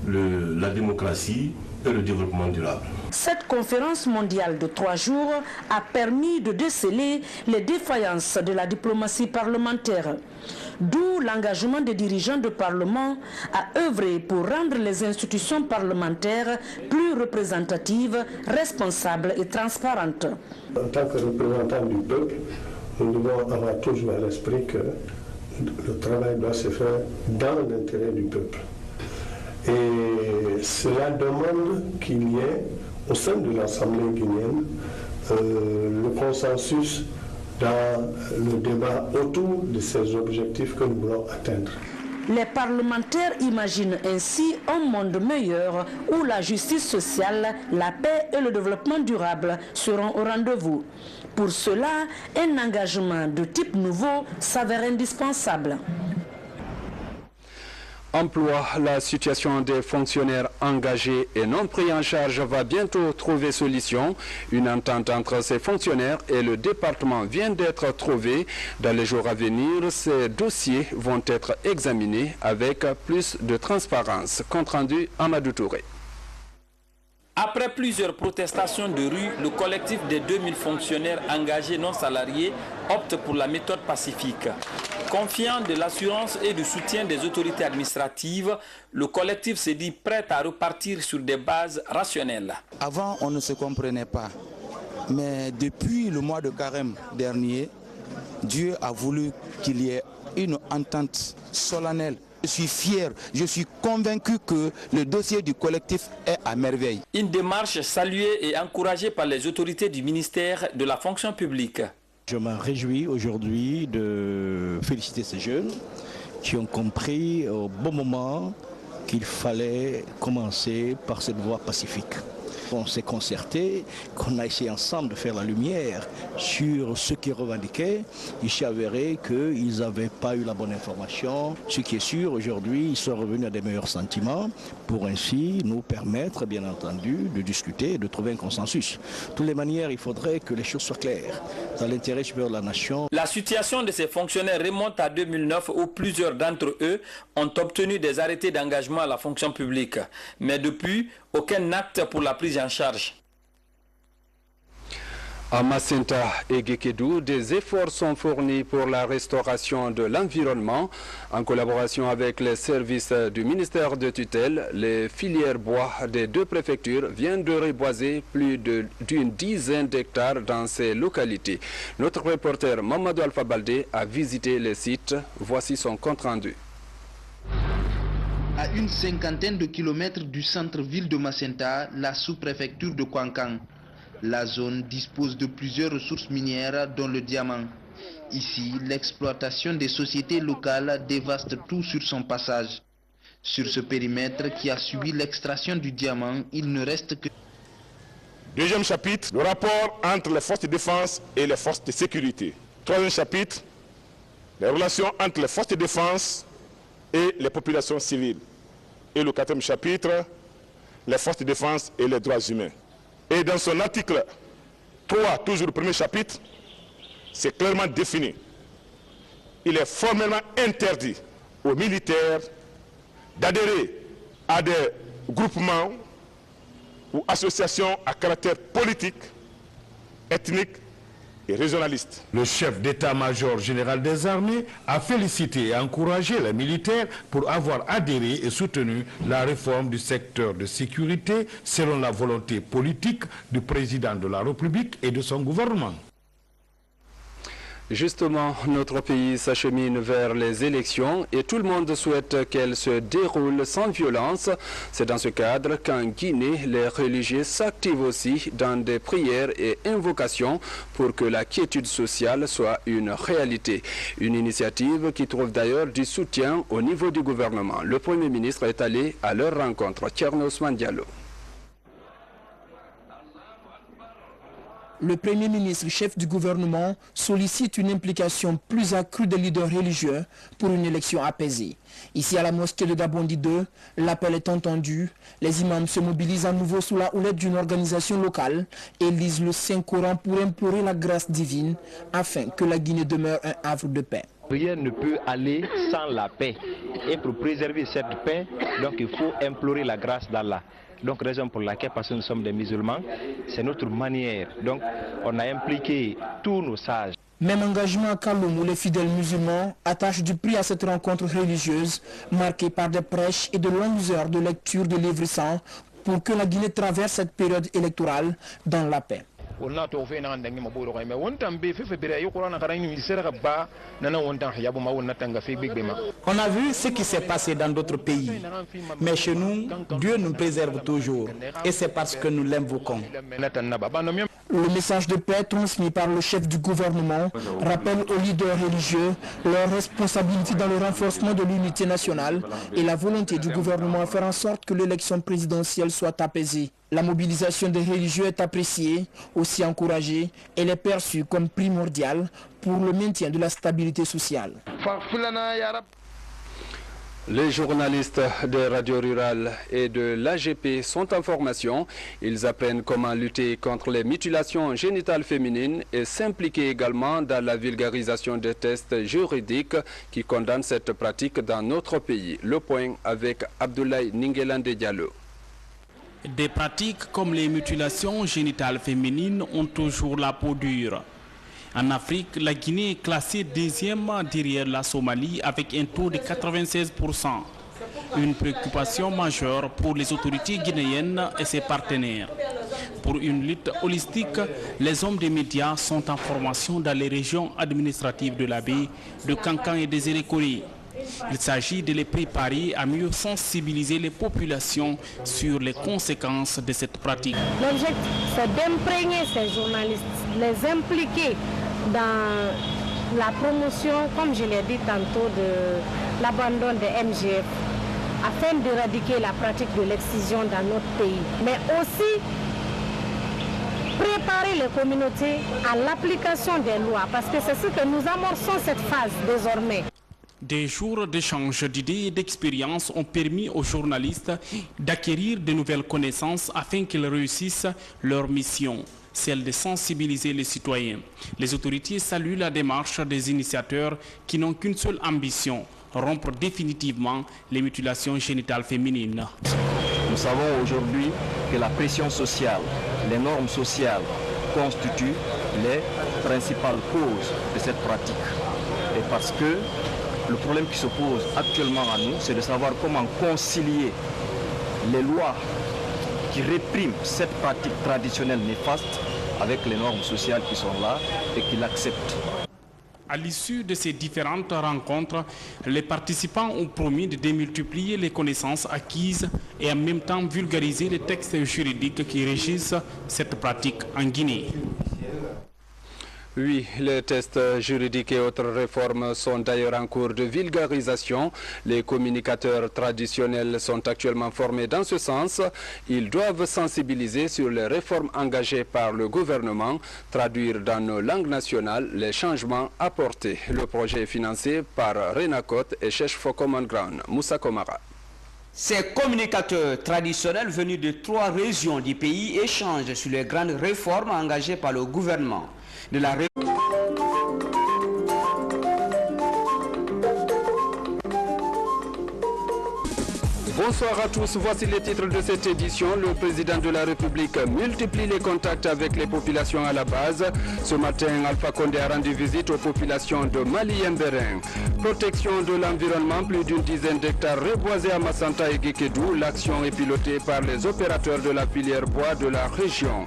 la démocratie et le développement durable. Cette conférence mondiale de 3 jours a permis de déceler les défaillances de la diplomatie parlementaire. D'où l'engagement des dirigeants de Parlement à œuvrer pour rendre les institutions parlementaires plus représentatives, responsables et transparentes. En tant que représentants du peuple, nous devons avoir toujours à l'esprit que le travail doit se faire dans l'intérêt du peuple. Et cela demande qu'il y ait au sein de l'Assemblée guinéenne le consensus dans le débat autour de ces objectifs que nous voulons atteindre. Les parlementaires imaginent ainsi un monde meilleur où la justice sociale, la paix et le développement durable seront au rendez-vous. Pour cela, un engagement de type nouveau s'avère indispensable. Emploi, la situation des fonctionnaires engagés et non pris en charge va bientôt trouver solution. Une entente entre ces fonctionnaires et le département vient d'être trouvée. Dans les jours à venir, ces dossiers vont être examinés avec plus de transparence. Compte rendu Amadou Touré. Après plusieurs protestations de rue, le collectif des 2000 fonctionnaires engagés non salariés opte pour la méthode pacifique. Confiant de l'assurance et du soutien des autorités administratives, le collectif se dit prêt à repartir sur des bases rationnelles. Avant, on ne se comprenait pas. Mais depuis le mois de carême dernier, Dieu a voulu qu'il y ait une entente solennelle. Je suis fier, je suis convaincu que le dossier du collectif est à merveille. Une démarche saluée et encouragée par les autorités du ministère de la fonction publique. Je me réjouis aujourd'hui de féliciter ces jeunes qui ont compris au bon moment qu'il fallait commencer par cette voie pacifique. qu'on s'est concerté, qu'on a essayé ensemble de faire la lumière sur ce qu'ils revendiquaient. Il s'est avéré qu'ils n'avaient pas eu la bonne information. Ce qui est sûr, aujourd'hui, ils sont revenus à des meilleurs sentiments pour ainsi nous permettre, bien entendu, de discuter et de trouver un consensus. De toutes les manières, il faudrait que les choses soient claires dans l'intérêt supérieur de la nation. La situation de ces fonctionnaires remonte à 2009 où plusieurs d'entre eux ont obtenu des arrêtés d'engagement à la fonction publique. Mais depuis, aucun acte pour la prise en charge. À Macenta et Guékédou, des efforts sont fournis pour la restauration de l'environnement. En collaboration avec les services du ministère de tutelle, les filières bois des deux préfectures viennent de reboiser plus d'une dizaine d'hectares dans ces localités. Notre reporter Mamadou Alpha Baldé a visité les sites. Voici son compte-rendu. À une cinquantaine de kilomètres du centre-ville de Macenta, la sous-préfecture de Kouankang. La zone dispose de plusieurs ressources minières, dont le diamant. Ici, l'exploitation des sociétés locales dévaste tout sur son passage. Sur ce périmètre qui a subi l'extraction du diamant, il ne reste que... Deuxième chapitre, le rapport entre les forces de défense et les forces de sécurité. Troisième chapitre, les relations entre les forces de défense et les populations civiles. Et le quatrième chapitre, les forces de défense et les droits humains. Et dans son article 3, toujours le premier chapitre, c'est clairement défini. Il est formellement interdit aux militaires d'adhérer à des groupements ou associations à caractère politique, ethnique et régionaliste. Le chef d'état-major général des armées a félicité et encouragé les militaires pour avoir adhéré et soutenu la réforme du secteur de sécurité selon la volonté politique du président de la République et de son gouvernement. Justement, notre pays s'achemine vers les élections et tout le monde souhaite qu'elles se déroulent sans violence. C'est dans ce cadre qu'en Guinée, les religieux s'activent aussi dans des prières et invocations pour que la quiétude sociale soit une réalité. Une initiative qui trouve d'ailleurs du soutien au niveau du gouvernement. Le Premier ministre est allé à leur rencontre. Thierno Ousmane Diallo. Le Premier ministre, chef du gouvernement, sollicite une implication plus accrue des leaders religieux pour une élection apaisée. Ici à la mosquée de Gabondi 2, l'appel est entendu. Les imams se mobilisent à nouveau sous la houlette d'une organisation locale et lisent le Saint-Coran pour implorer la grâce divine afin que la Guinée demeure un havre de paix. Rien ne peut aller sans la paix. Et pour préserver cette paix, donc il faut implorer la grâce d'Allah. Donc raison pour laquelle, parce que nous sommes des musulmans, c'est notre manière. Donc on a impliqué tous nos sages. Même engagement à Kaloum où les fidèles musulmans attachent du prix à cette rencontre religieuse marquée par des prêches et de longues heures de lecture de livres saints pour que la Guinée traverse cette période électorale dans la paix. On a vu ce qui s'est passé dans d'autres pays, mais chez nous, Dieu nous préserve toujours, et c'est parce que nous l'invoquons. Le message de paix transmis par le chef du gouvernement rappelle aux leaders religieux leur responsabilité dans le renforcement de l'unité nationale et la volonté du gouvernement à faire en sorte que l'élection présidentielle soit apaisée. La mobilisation des religieux est appréciée, aussi encouragée, elle est perçue comme primordiale pour le maintien de la stabilité sociale. Les journalistes de Radio Rurale et de l'AGP sont en formation. Ils apprennent comment lutter contre les mutilations génitales féminines et s'impliquer également dans la vulgarisation des tests juridiques qui condamnent cette pratique dans notre pays. Le point avec Abdoulaye Ningelande Diallo. Des pratiques comme les mutilations génitales féminines ont toujours la peau dure. En Afrique, la Guinée est classée deuxième derrière la Somalie avec un taux de 96%. Une préoccupation majeure pour les autorités guinéennes et ses partenaires. Pour une lutte holistique, les hommes des médias sont en formation dans les régions administratives de la baie, de Kankan et des Érékolés. Il s'agit de les préparer à mieux sensibiliser les populations sur les conséquences de cette pratique. L'objectif, c'est d'imprégner ces journalistes, les impliquer dans la promotion, comme je l'ai dit tantôt, de l'abandon des MGF, afin d'éradiquer la pratique de l'excision dans notre pays. Mais aussi préparer les communautés à l'application des lois, parce que c'est ce que nous amorçons cette phase désormais. Des jours d'échange d'idées et d'expériences ont permis aux journalistes d'acquérir de nouvelles connaissances afin qu'ils réussissent leur mission, celle de sensibiliser les citoyens. Les autorités saluent la démarche des initiateurs qui n'ont qu'une seule ambition, rompre définitivement les mutilations génitales féminines. Nous savons aujourd'hui que la pression sociale, les normes sociales constituent les principales causes de cette pratique. Et parce que le problème qui se pose actuellement à nous, c'est de savoir comment concilier les lois qui répriment cette pratique traditionnelle néfaste avec les normes sociales qui sont là et qui l'acceptent. À l'issue de ces différentes rencontres, les participants ont promis de démultiplier les connaissances acquises et en même temps vulgariser les textes juridiques qui régissent cette pratique en Guinée. Oui, les tests juridiques et autres réformes sont d'ailleurs en cours de vulgarisation. Les communicateurs traditionnels sont actuellement formés dans ce sens. Ils doivent sensibiliser sur les réformes engagées par le gouvernement, traduire dans nos langues nationales les changements apportés. Le projet est financé par Renacot et Cherche for Common Ground. Moussa Komara. Ces communicateurs traditionnels venus de 3 régions du pays échangent sur les grandes réformes engagées par le gouvernement. De la Bonsoir à tous, voici les titres de cette édition. Le président de la République multiplie les contacts avec les populations à la base. Ce matin, Alpha Condé a rendu visite aux populations de Mali-Mbérin. Protection de l'environnement, plus d'une dizaine d'hectares reboisés à Massanta et Guékédou. L'action est pilotée par les opérateurs de la filière bois de la région.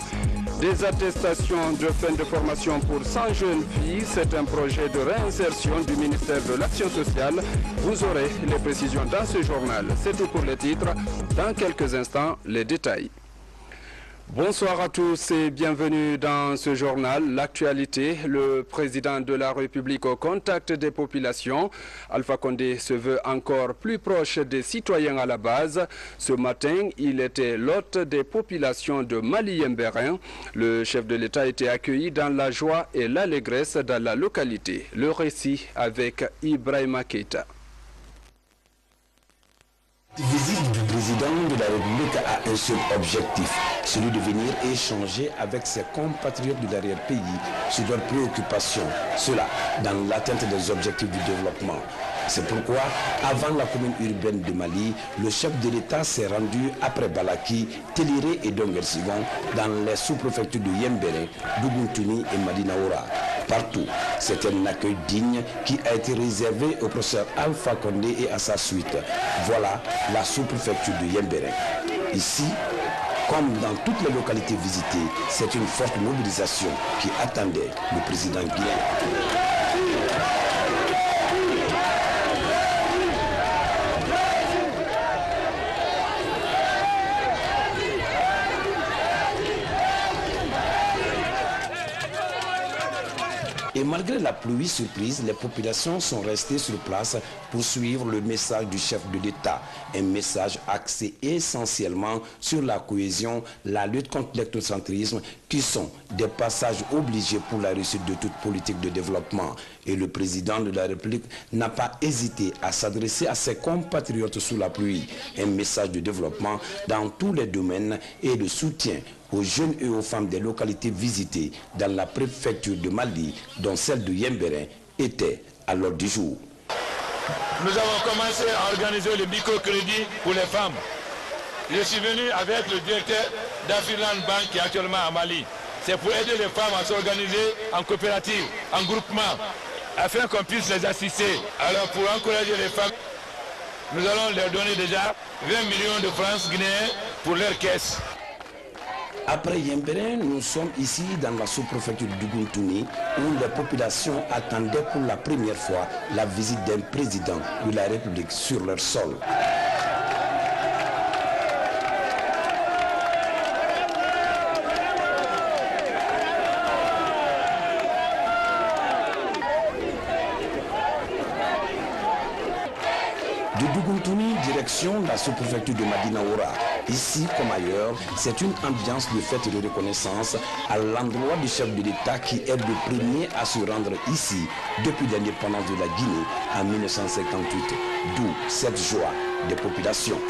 Des attestations de fin de formation pour 100 jeunes filles, c'est un projet de réinsertion du ministère de l'Action sociale. Vous aurez les précisions dans ce journal. C'est tout pour les titres. Dans quelques instants, les détails. Bonsoir à tous et bienvenue dans ce journal. L'actualité, le président de la République au contact des populations. Alpha Condé se veut encore plus proche des citoyens à la base. Ce matin, il était l'hôte des populations de Mali-Mbérin. Le chef de l'État était accueilli dans la joie et l'allégresse dans la localité. Le récit avec Ibrahima Keita. La visite du président de la République a un seul objectif, celui de venir échanger avec ses compatriotes de l'arrière-pays sur leurs préoccupations, cela dans l'atteinte des objectifs du développement. C'est pourquoi, avant la commune urbaine de Mali, le chef de l'État s'est rendu après Balaki, Téliré et Dongersigon dans les sous-préfectures de Yembéré, Dougoutuni et Madinaoura. Partout, c'est un accueil digne qui a été réservé au professeur Alpha Condé et à sa suite. Voilà la sous-préfecture de Yembéré. Ici, comme dans toutes les localités visitées, c'est une forte mobilisation qui attendait le président guinéen. Et malgré la pluie surprise, les populations sont restées sur place pour suivre le message du chef de l'État. Un message axé essentiellement sur la cohésion, la lutte contre l'ethnocentrisme, qui sont des passages obligés pour la réussite de toute politique de développement. Et le président de la République n'a pas hésité à s'adresser à ses compatriotes sous la pluie. Un message de développement dans tous les domaines et de soutien aux jeunes et aux femmes des localités visitées dans la préfecture de Mali, dont celle de Yembéré, était à l'ordre du jour. Nous avons commencé à organiser le microcrédit pour les femmes. Je suis venu avec le directeur d'Afriland Bank qui est actuellement à Mali. C'est pour aider les femmes à s'organiser en coopérative, en groupement, afin qu'on puisse les assister. Alors pour encourager les femmes, nous allons leur donner déjà 20 millions de francs guinéens pour leur caisse. Après Yembéré, nous sommes ici dans la sous-préfecture du Dougoutuni où les populations attendaient pour la première fois la visite d'un président de la République sur leur sol. De Dougoutuni, direction la sous-préfecture de Madinaoura. Ici comme ailleurs, c'est une ambiance de fête et de reconnaissance à l'endroit du chef de l'État qui est le premier à se rendre ici depuis l'indépendance de la Guinée en 1958. D'où cette joie des populations.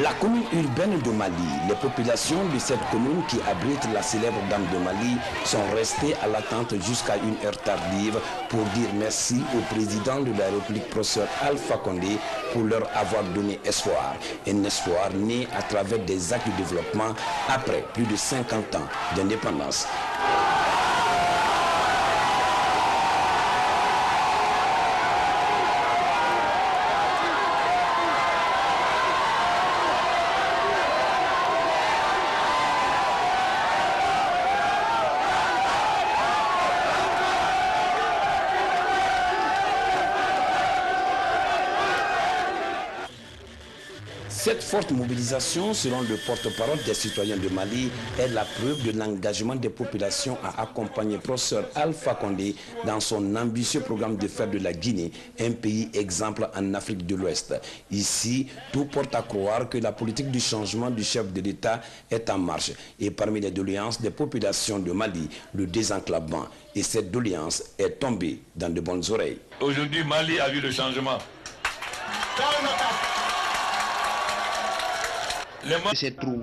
La commune urbaine de Mali, les populations de cette commune qui abrite la célèbre Dame de Mali sont restées à l'attente jusqu'à une heure tardive pour dire merci au président de la République, professeur Alpha Condé, pour leur avoir donné espoir. Un espoir né à travers des actes de développement après plus de 50 ans d'indépendance. Cette forte mobilisation, selon le porte-parole des citoyens de Mali, est la preuve de l'engagement des populations à accompagner le professeur Alpha Condé dans son ambitieux programme de faire de la Guinée un pays exemple en Afrique de l'Ouest. Ici, tout porte à croire que la politique du changement du chef de l'État est en marche. Et parmi les doléances des populations de Mali, le désenclavement. Et cette doléance est tombée dans de bonnes oreilles. Aujourd'hui, Mali a vu le changement. Ces trous.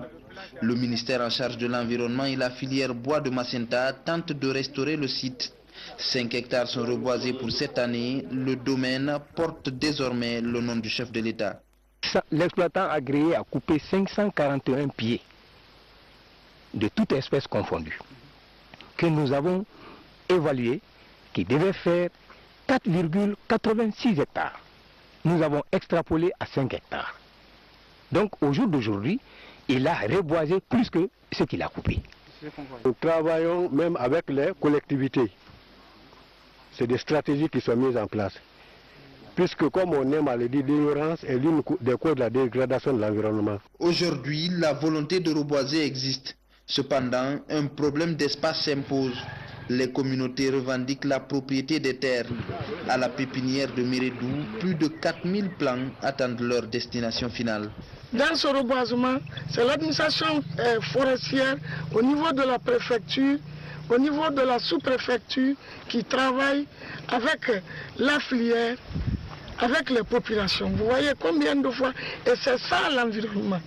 Le ministère en charge de l'environnement et la filière bois de Macenta tente de restaurer le site. 5 hectares sont reboisés pour cette année. Le domaine porte désormais le nom du chef de l'État. L'exploitant agréé a coupé 541 pieds de toutes espèces confondues, que nous avons évalué, qui devait faire 4,86 hectares. Nous avons extrapolé à 5 hectares. Donc au jour d'aujourd'hui, il a reboisé plus que ce qu'il a coupé. Nous travaillons même avec les collectivités. C'est des stratégies qui sont mises en place. Puisque comme on aime à le dire, l'ignorance est l'une des causes de la dégradation de l'environnement. Aujourd'hui, la volonté de reboiser existe. Cependant, un problème d'espace s'impose. Les communautés revendiquent la propriété des terres. À la pépinière de Mérédou, plus de 4000 plants attendent leur destination finale. Dans ce reboisement, c'est l'administration forestière au niveau de la préfecture, au niveau de la sous-préfecture qui travaille avec la filière, avec les populations. Vous voyez combien de fois, et c'est ça l'environnement.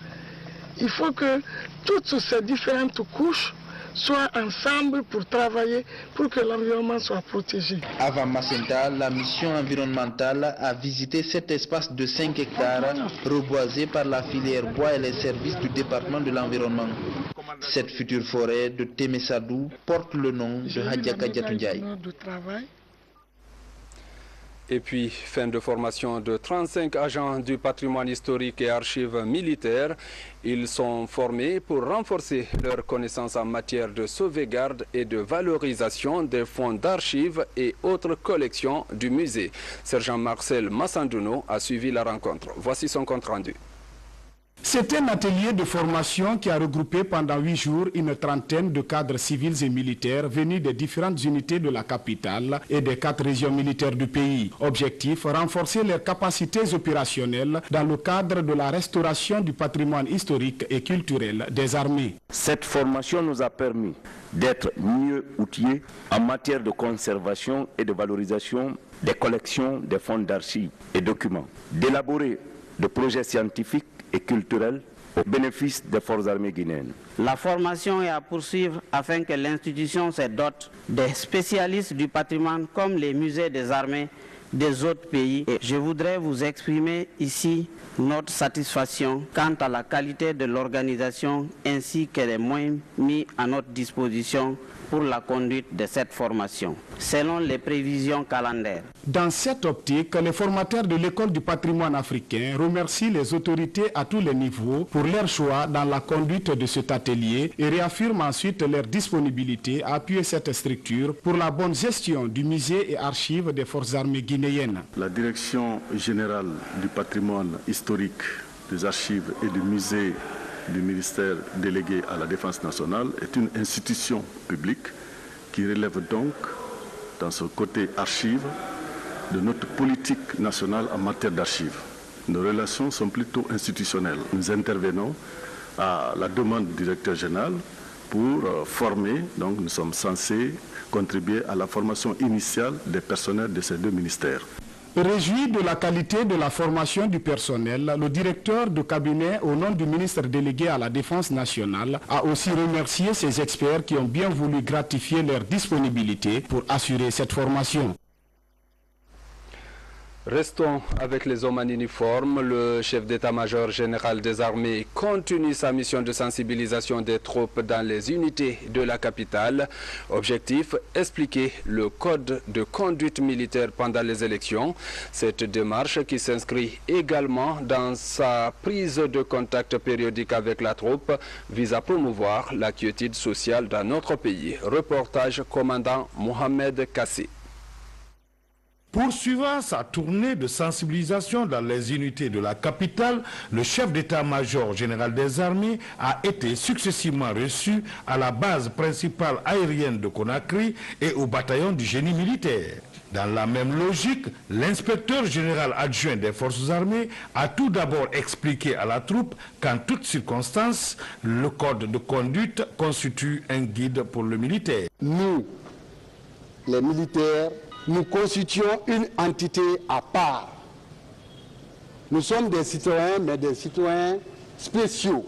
Il faut que toutes ces différentes couches soient ensemble pour travailler pour que l'environnement soit protégé. Avant Macenta, la mission environnementale a visité cet espace de 5 hectares reboisé par la filière bois et les services du département de l'environnement. Cette future forêt de Témessadou porte le nom de Hadiaka Diatoundiaï. Et puis, fin de formation de 35 agents du patrimoine historique et archives militaires. Ils sont formés pour renforcer leurs connaissances en matière de sauvegarde et de valorisation des fonds d'archives et autres collections du musée. Sergent Marcel Massandouno a suivi la rencontre. Voici son compte rendu. C'est un atelier de formation qui a regroupé pendant 8 jours une trentaine de cadres civils et militaires venus des différentes unités de la capitale et des 4 régions militaires du pays. Objectif, renforcer leurs capacités opérationnelles dans le cadre de la restauration du patrimoine historique et culturel des armées. Cette formation nous a permis d'être mieux outillés en matière de conservation et de valorisation des collections des fonds d'archives et documents, d'élaborer des projets scientifiques et culturels au bénéfice des forces armées guinéennes. La formation est à poursuivre afin que l'institution se dote des spécialistes du patrimoine comme les musées des armées des autres pays. Et je voudrais vous exprimer ici notre satisfaction quant à la qualité de l'organisation ainsi que les moyens mis à notre disposition pour la conduite de cette formation, selon les prévisions calendaires. Dans cette optique, les formateurs de l'école du patrimoine africain remercient les autorités à tous les niveaux pour leur choix dans la conduite de cet atelier et réaffirment ensuite leur disponibilité à appuyer cette structure pour la bonne gestion du musée et archives des forces armées guinéennes. La direction générale du patrimoine historique, des archives et du musée du ministère délégué à la Défense nationale est une institution publique qui relève donc, dans ce côté archives, de notre politique nationale en matière d'archives. Nos relations sont plutôt institutionnelles. Nous intervenons à la demande du directeur général pour former, donc nous sommes censés contribuer à la formation initiale des personnels de ces deux ministères. Réjoui de la qualité de la formation du personnel, le directeur de cabinet au nom du ministre délégué à la Défense nationale a aussi remercié ces experts qui ont bien voulu gratifier leur disponibilité pour assurer cette formation. Restons avec les hommes en uniforme. Le chef d'état-major général des armées continue sa mission de sensibilisation des troupes dans les unités de la capitale. Objectif, expliquer le code de conduite militaire pendant les élections. Cette démarche qui s'inscrit également dans sa prise de contact périodique avec la troupe vise à promouvoir la quiétude sociale dans notre pays. Reportage commandant Mohamed Kassi. Poursuivant sa tournée de sensibilisation dans les unités de la capitale, le chef d'état-major général des armées a été successivement reçu à la base principale aérienne de Conakry et au bataillon du génie militaire. Dans la même logique, l'inspecteur général adjoint des forces armées a tout d'abord expliqué à la troupe qu'en toutes circonstances, le code de conduite constitue un guide pour le militaire. Nous, les militaires, nous constituons une entité à part. Nous sommes des citoyens, mais des citoyens spéciaux.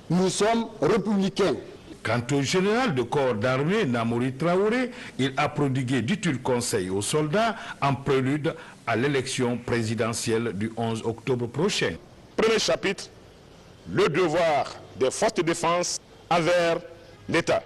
Nous sommes républicains. Quant au général de corps d'armée Namouri Traoré, il a prodigué d'utiles conseils aux soldats en prélude à l'élection présidentielle du 11 octobre prochain. Premier chapitre, le devoir des forces de défense envers l'État.